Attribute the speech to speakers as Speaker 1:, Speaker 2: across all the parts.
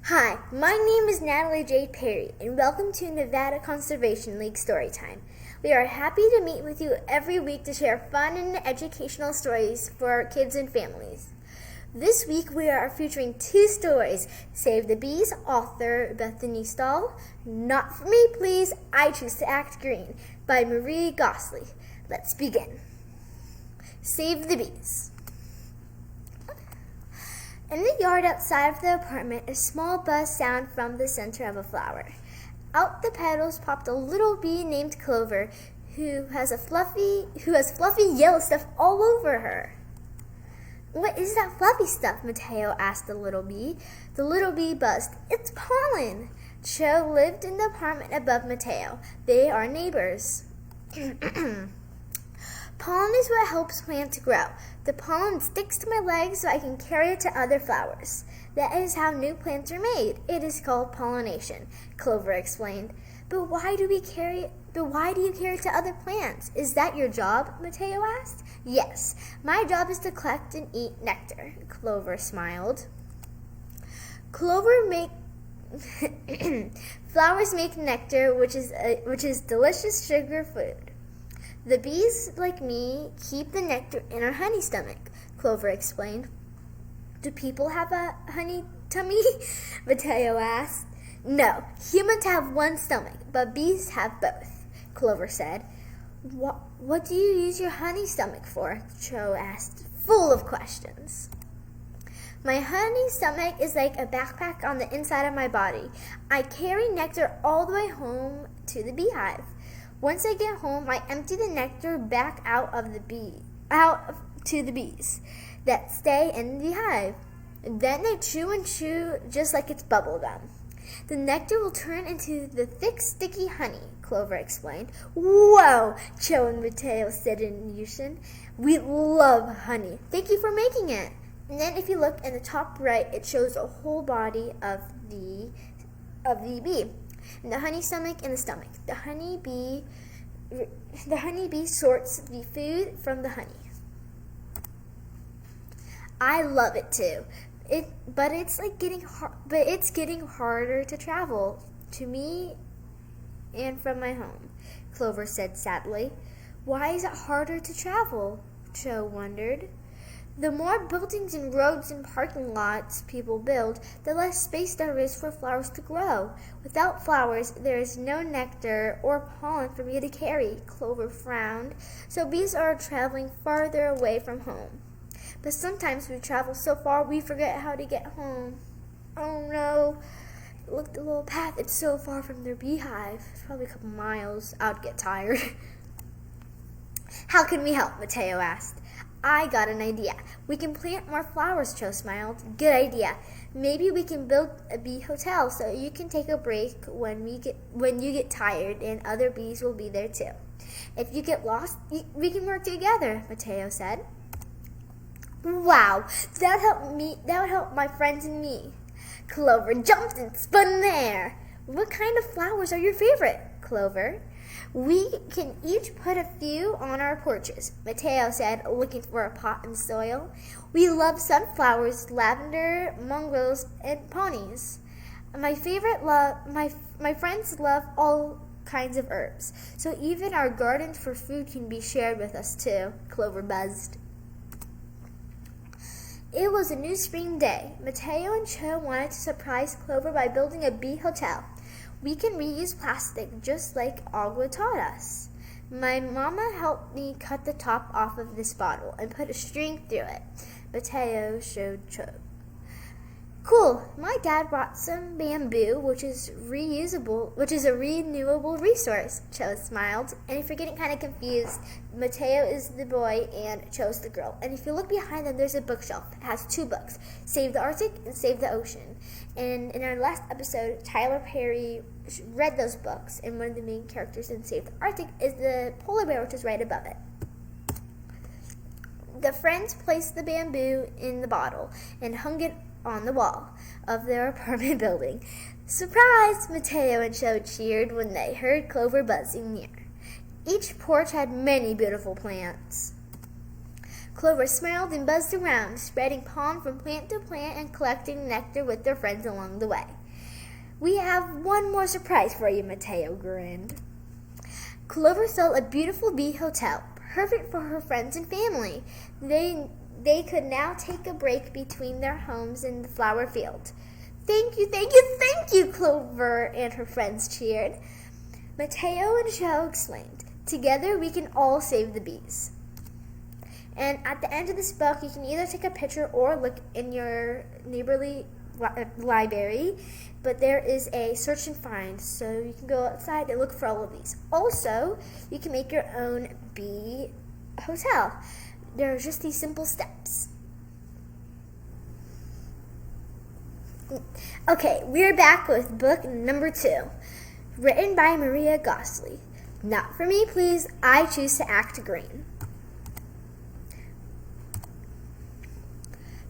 Speaker 1: Hi, my name is Natalee Perry, and welcome to Nevada Conservation League Storytime. We are happy to meet with you every week to share fun and educational stories for our kids and families. This week we are featuring two stories: Save the Bees, author Bethany Stahl; Not For Me, Please, I Choose to Act Green, by Marie Gosley. Let's begin. Save the Bees. In the yard outside of the apartment, a small buzz sounded from the center of a flower. Out the petals popped a little bee named Clover, who has fluffy yellow stuff all over her. "What is that fluffy stuff?" Mateo asked the little bee. The little bee buzzed. "It's pollen." Cho lived in the apartment above Mateo. They are neighbors. "Pollen is what helps plants grow. The pollen sticks to my legs so I can carry it to other flowers. That is how new plants are made. It is called pollination," Clover explained. But why do you carry it to other plants? Is that your job?" Mateo asked. "Yes, my job is to collect and eat nectar," Clover smiled. Flowers make nectar, which is delicious sugar food. "The bees, like me, keep the nectar in our honey stomach," Clover explained. "Do people have a honey tummy?" Mateo asked. "No, humans have one stomach, but bees have both," Clover said. What do you use your honey stomach for?" Cho asked, full of questions. "My honey stomach is like a backpack on the inside of my body. I carry nectar all the way home to the beehive. Once I get home, I empty the nectar back out to the bees that stay in the hive. Then they chew and chew just like it's bubble gum. The nectar will turn into the thick, sticky honey," Clover explained. "Whoa!" Cho and Mateo said in unison. "We love honey. Thank you for making it." And then if you look in the top right, it shows a whole body of the bee. And the honey stomach and the stomach. The honey bee sorts the food from the honey. "I love it too. But it's getting harder to travel to me and from my home," Clover said sadly. "Why is it harder to travel?" Cho wondered. "The more buildings and roads and parking lots people build, the less space there is for flowers to grow. Without flowers, there is no nectar or pollen for me to carry," Clover frowned. "So bees are traveling farther away from home. But sometimes we travel so far we forget how to get home." "Oh no, look at the little path. It's so far from their beehive. It's probably a couple miles. I'd get tired." "How can we help?" Mateo asked. "I got an idea. We can plant more flowers," Cho smiled. "Good idea. Maybe we can build a bee hotel so you can take a break when you get tired, and other bees will be there too. If you get lost, we can work together," Mateo said. "Wow, that would help my friends and me." Clover jumped and spun in the air. "What kind of flowers are your favorite, Clover?" "We can each put a few on our porches," Mateo said, looking for a pot and soil. "We love sunflowers, lavender, mongrels, and peonies. My friends love all kinds of herbs, so even our gardens for food can be shared with us too," Clover buzzed. It was a new spring day. Mateo and Cho wanted to surprise Clover by building a bee hotel. "We can reuse plastic just like Agua taught us. My mama helped me cut the top off of this bottle and put a string through it," Mateo showed Cho. "Cool. My dad brought some bamboo, which is a renewable resource," Cho smiled. And if you're getting kind of confused, Mateo is the boy and Cho's the girl. And if you look behind them, there's a bookshelf. It has two books: Save the Arctic and Save the Ocean. And in our last episode, Natilee Perry read those books, and one of the main characters in Save the Arctic is the polar bear, which is right above it. The friends placed the bamboo in the bottle and hung it on the wall of their apartment building. "Surprise!" Mateo and Cho cheered when they heard Clover buzzing near. Each porch had many beautiful plants. Clover smiled and buzzed around, spreading pollen from plant to plant and collecting nectar with their friends along the way. "We have one more surprise for you," Mateo grinned. Clover saw a beautiful bee hotel, perfect for her friends and family. They could now take a break between their homes in the flower field. "Thank you, thank you, thank you," Clover and her friends cheered. Mateo and Joe exclaimed, "Together we can all save the bees." And at the end of this book, you can either take a picture or look in your neighborly library, but there is a search and find, so you can go outside and look for all of these. Also, you can make your own bee hotel. There are just these simple steps. Okay, we're back with book number 2, written by Maria Gosley. Not for me, please. I choose to act green.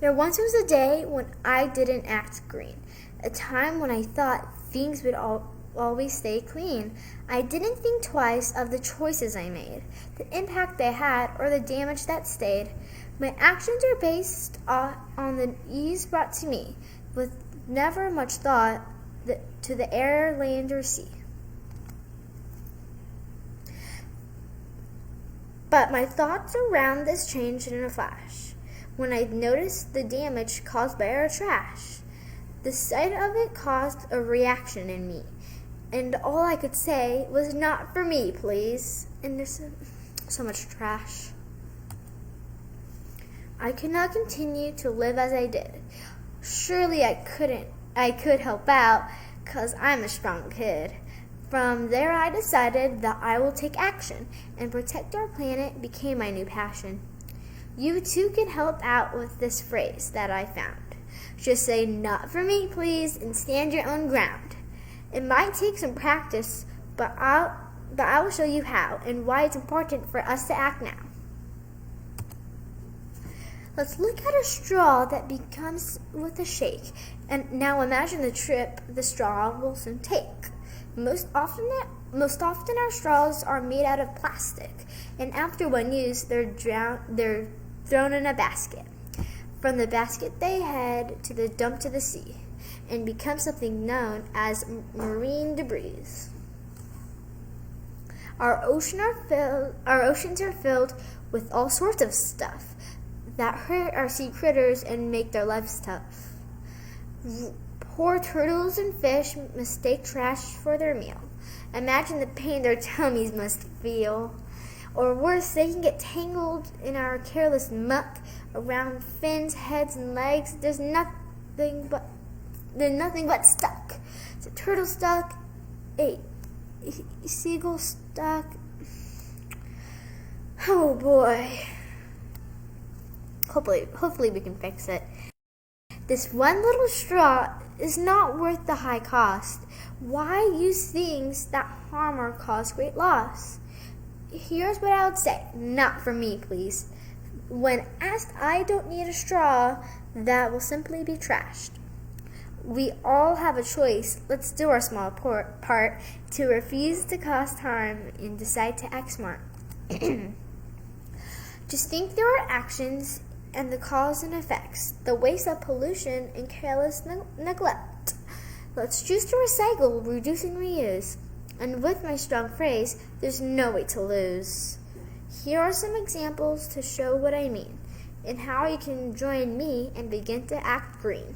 Speaker 1: There once was a day when I didn't act green, a time when I thought things would always stay clean. I didn't think twice of the choices I made, the impact they had, or the damage that stayed. My actions are based on the ease brought to me, with never much thought to the air, land, or sea. But my thoughts around this changed in a flash, when I noticed the damage caused by our trash. The sight of it caused a reaction in me, and all I could say was, "Not for me, please." And there's so much trash. I could not continue to live as I did. Surely I could help out, 'cause I'm a strong kid. From there I decided that I will take action, and protect our planet became my new passion. You too can help out with this phrase that I found. Just say, "Not for me, please," and stand your own ground. It might take some practice, but I will show you how and why it's important for us to act now. Let's look at a straw that becomes with a shake, and now imagine the trip the straw will soon take. Most often our straws are made out of plastic, and after one use, they're thrown in a basket. From the basket, they head to the dump to the sea, and become something known as marine debris. Our oceans are filled with all sorts of stuff that hurt our sea critters and make their lives tough. Poor turtles and fish mistake trash for their meal. Imagine the pain their tummies must feel. Or worse, they can get tangled in our careless muck around fins, heads, and legs. There's nothing but stuck. It's a turtle stuck, a seagull stuck. Oh boy. Hopefully we can fix it. This one little straw is not worth the high cost. Why use things that harm or cause great loss? Here's what I would say. Not for me, please. When asked, I don't need a straw, that will simply be trashed. We all have a choice. Let's do our small part to refuse to cause harm and decide to act smart. Just think through our actions and the cause and effects, the waste of pollution and careless neglect. Let's choose to recycle, reduce, and reuse. And with my strong phrase, there's no way to lose. Here are some examples to show what I mean, and how you can join me and begin to act green.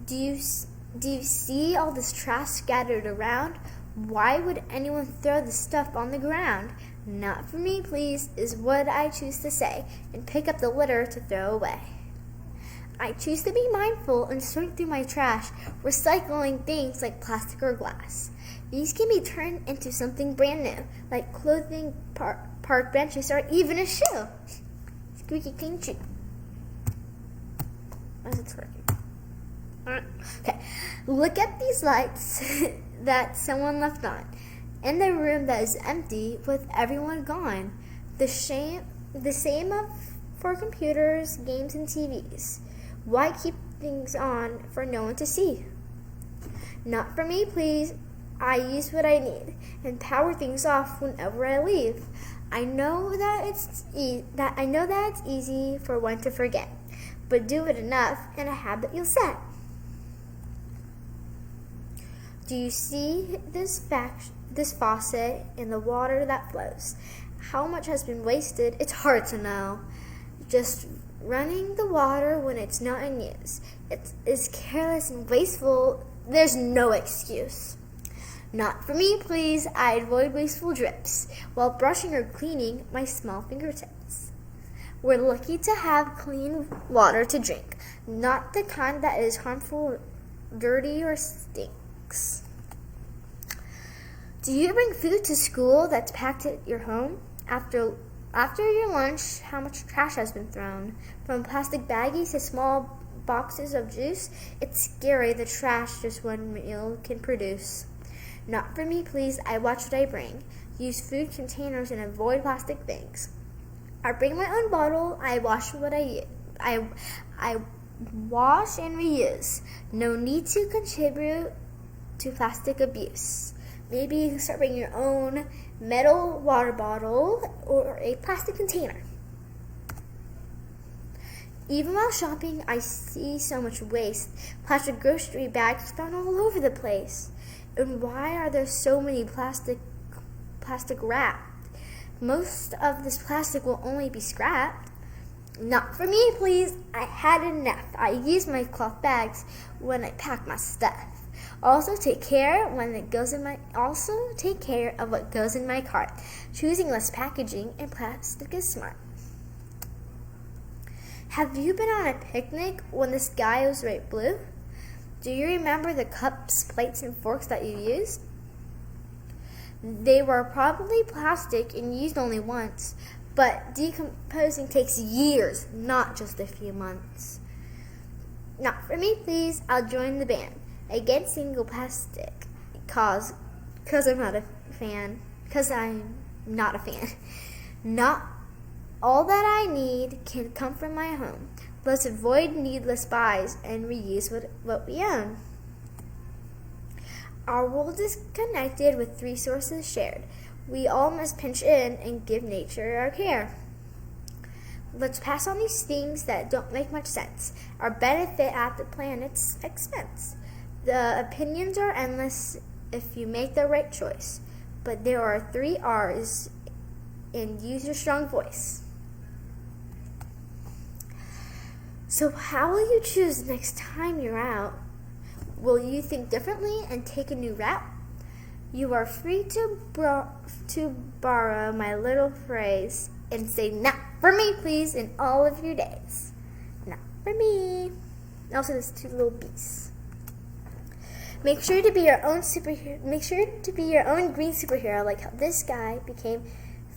Speaker 1: Do you see all this trash scattered around? Why would anyone throw the stuff on the ground? Not for me, please, is what I choose to say, and pick up the litter to throw away. I choose to be mindful and sort through my trash, recycling things like plastic or glass. These can be turned into something brand new, like clothing, park benches, or even a shoe. Squeaky clean shoe. As it's working. Okay, look at these lights that someone left on, in the room that is empty with everyone gone. The same for computers, games, and TVs. Why keep things on for no one to see? Not for me, please. I use what I need and power things off whenever I leave. I know that it's easy for one to forget, but do it enough and a habit you'll set. Do you see this faucet in the water that flows? How much has been wasted? It's hard to know. Just running the water when it's not in use. It is careless and wasteful. There's no excuse. Not for me, please. I avoid wasteful drips while brushing or cleaning my small fingertips. We're lucky to have clean water to drink, not the kind that is harmful, dirty, or stinks. Do you bring food to school that's packed at your home? After your lunch, how much trash has been thrown? From plastic baggies to small boxes of juice, it's scary the trash just one meal can produce. Not for me, please. I watch what I bring. Use food containers and avoid plastic things. I bring my own bottle. I wash what I wash and reuse. No need to contribute to plastic abuse. Maybe you can start bringing your own metal water bottle or a plastic container. Even while shopping, I see so much waste. Plastic grocery bags thrown all over the place. And why are there so many plastic wrap? Most of this plastic will only be scrapped. Not for me, please. I had enough. I use my cloth bags when I pack my stuff. Also take care of what goes in my cart. Choosing less packaging and plastic is smart. Have you been on a picnic when the sky was bright blue? Do you remember the cups, plates, and forks that you used? They were probably plastic and used only once, but decomposing takes years, not just a few months. Not for me, please. I'll join the band against single plastic, cause I'm not a fan. Not all that I need can come from my home. Let's avoid needless buys and reuse what we own. Our world is connected with resources shared. We all must pinch in and give nature our care. Let's pass on these things that don't make much sense, or benefit at the planet's expense. The opinions are endless if you make the right choice, but there are 3 R's and use your strong voice. So how will you choose next time you're out? Will you think differently and take a new route? You are free to borrow my little phrase and say, not for me, please, in all of your days. Not for me. Also, there's 2 little bees. Make sure to be your own superhero. Make sure to be your own green superhero, like how this guy became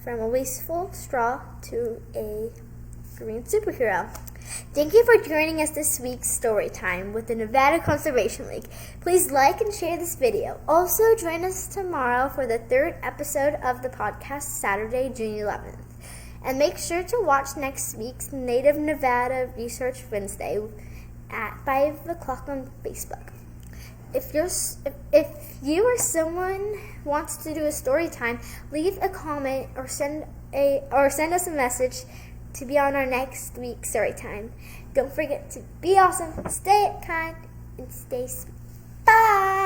Speaker 1: from a wasteful straw to a green superhero. Thank you for joining us this week's story time with the Nevada Conservation League. Please like and share this video. Also, join us tomorrow for the 3rd episode of the podcast, Saturday, June 11th. And make sure to watch next week's Native Nevada Research Wednesday at 5 o'clock on Facebook. If you or someone wants to do a story time, leave a comment or send us a message to be on our next week's story time. Don't forget to be awesome, stay kind, and stay sweet. Bye!